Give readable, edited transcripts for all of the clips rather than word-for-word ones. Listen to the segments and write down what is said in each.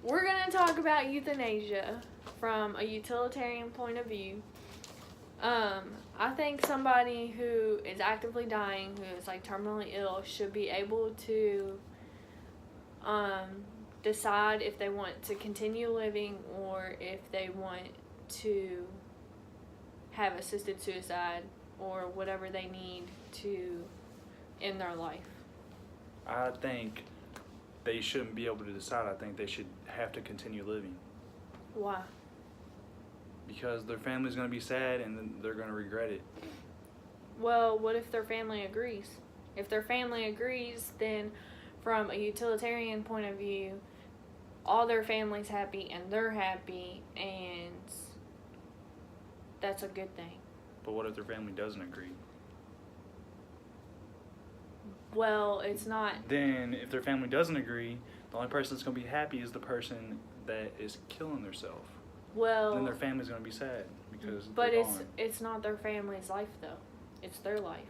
we're going to talk about euthanasia from a utilitarian point of view. I think somebody who is actively dying, who is like terminally ill, should be able to decide if they want to continue living or if they want to have assisted suicide or whatever they need to end their life. I think they shouldn't be able to decide. I think they should have to continue living. Why? Because their family's going to be sad and then they're going to regret it. Well, what if their family agrees? If their family agrees, then from a utilitarian point of view, all their family's happy and they're happy, and that's a good thing. But what if their family doesn't agree? Well, it's not. Then if their family doesn't agree, the only person that's going to be happy is the person that is killing themselves. Well, Then their family's going to be sad because but they're gone. it's not their family's life though. It's their life.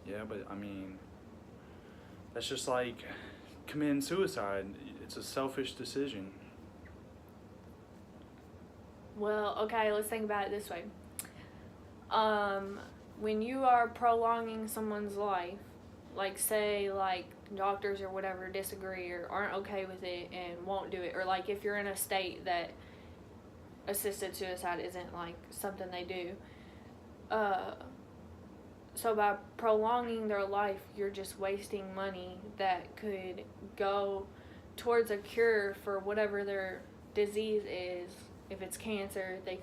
Yeah, but I mean, that's just like committing suicide. It's a selfish decision. Well, okay, let's think about it this way. When you are prolonging someone's life, like say like doctors or whatever disagree or aren't okay with it and won't do it, or like if you're in a state that assisted suicide isn't like something they do, so by prolonging their life, you're just wasting money that could go towards a cure for whatever their disease is. If it's cancer, they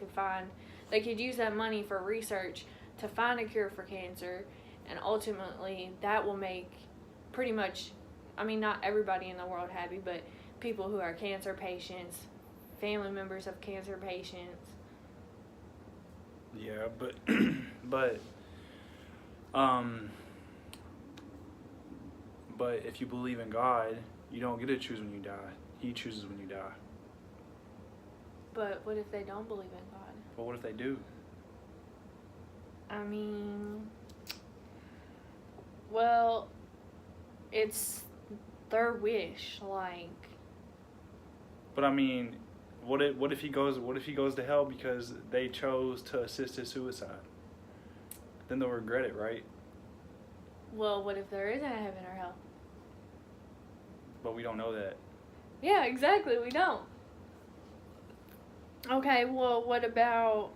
could use that money for research to find a cure for cancer, and ultimately that will make pretty much, I mean, not everybody in the world happy, but people who are cancer patients, family members of cancer patients. Yeah, but but if you believe in God, you don't get to choose when you die. He chooses when you die. But what if they don't believe in God? But what if they do? I mean, well, it's their wish, like. But I mean, what if he goes to hell because they chose to assist his suicide? Then they'll regret it, right? Well, what if there isn't a heaven or hell? But we don't know that. Yeah, exactly. We don't. Okay, well, what about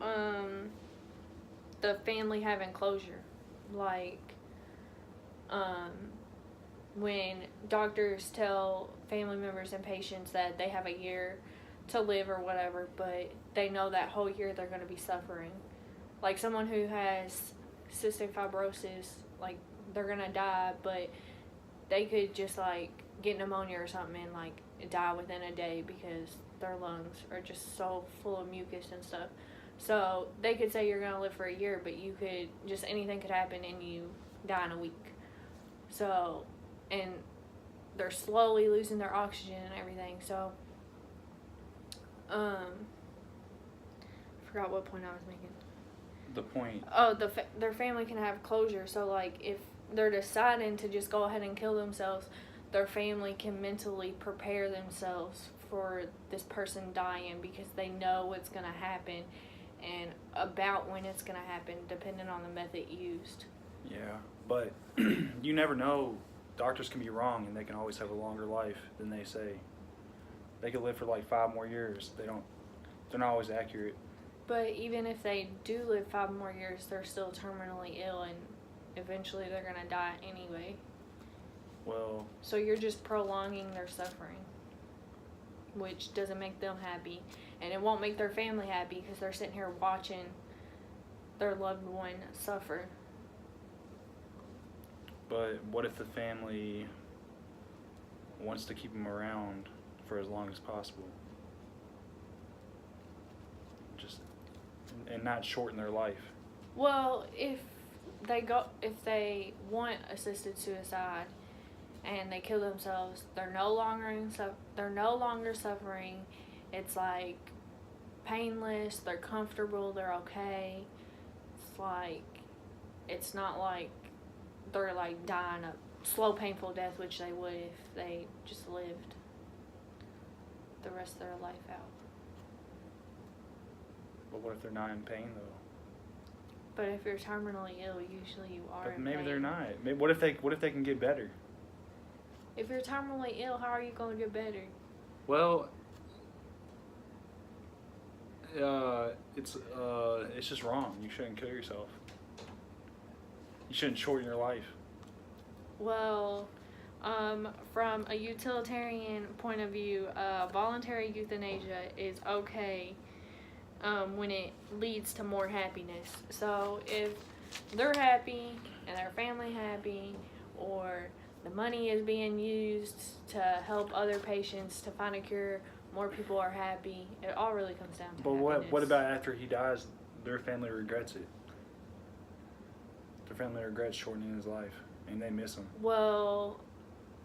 the family having closure? Like, when doctors tell family members and patients that they have a year to live or whatever, but they know that whole year they're going to be suffering. Like someone who has cystic fibrosis, like they're going to die, but they could just like get pneumonia or something and like die within a day because their lungs are just so full of mucus and stuff. So they could say you're going to live for a year, but you could just, anything could happen and you die in a week. So, and they're slowly losing their oxygen and everything. So, I forgot what point I was making. The point. Oh, their family can have closure. So, like, if they're deciding to just go ahead and kill themselves, their family can mentally prepare themselves for this person dying because they know what's going to happen and about when it's going to happen, depending on the method used. Yeah, but you never know. Doctors can be wrong, and they can always have a longer life than they say. They could live for like 5 more years. They're not always accurate. But even if they do live 5 more years, they're still terminally ill, and eventually they're going to die anyway. Well, so you're just prolonging their suffering, which doesn't make them happy, and it won't make their family happy because they're sitting here watching their loved one suffer. but what if the family wants to keep them around for as long as possible? And not shorten their life. Well, if they want assisted suicide and they kill themselves, they're no longer suffering. It's like painless, they're comfortable, they're okay. It's not like they're like dying a slow, painful death, which they would if they just lived. the rest of their life out. But what if they're not in pain though? But if you're terminally ill, usually you are. But in maybe pain. they're not. Maybe, what if they can get better? If you're terminally ill, how are you going to get better? Well, it's just wrong. You shouldn't kill yourself. You shouldn't shorten your life. Well, from a utilitarian point of view, voluntary euthanasia is okay when it leads to more happiness. So if they're happy and their family happy, or the money is being used to help other patients to find a cure, more people are happy. It all really comes down to But happiness. what about after he dies? Their family regrets it. Their family regrets shortening his life, and they miss him. Well,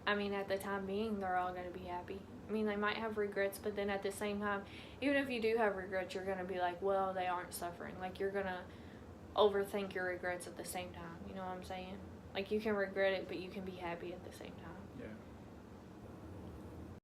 I mean, at the time being, they're all going to be happy. I mean, they might have regrets, but then at the same time, even if you do have regrets, you're going to be like, well, they aren't suffering. Like, you're going to overthink your regrets at the same time. You know what I'm saying? Like, you can regret it, but you can be happy at the same time. Yeah.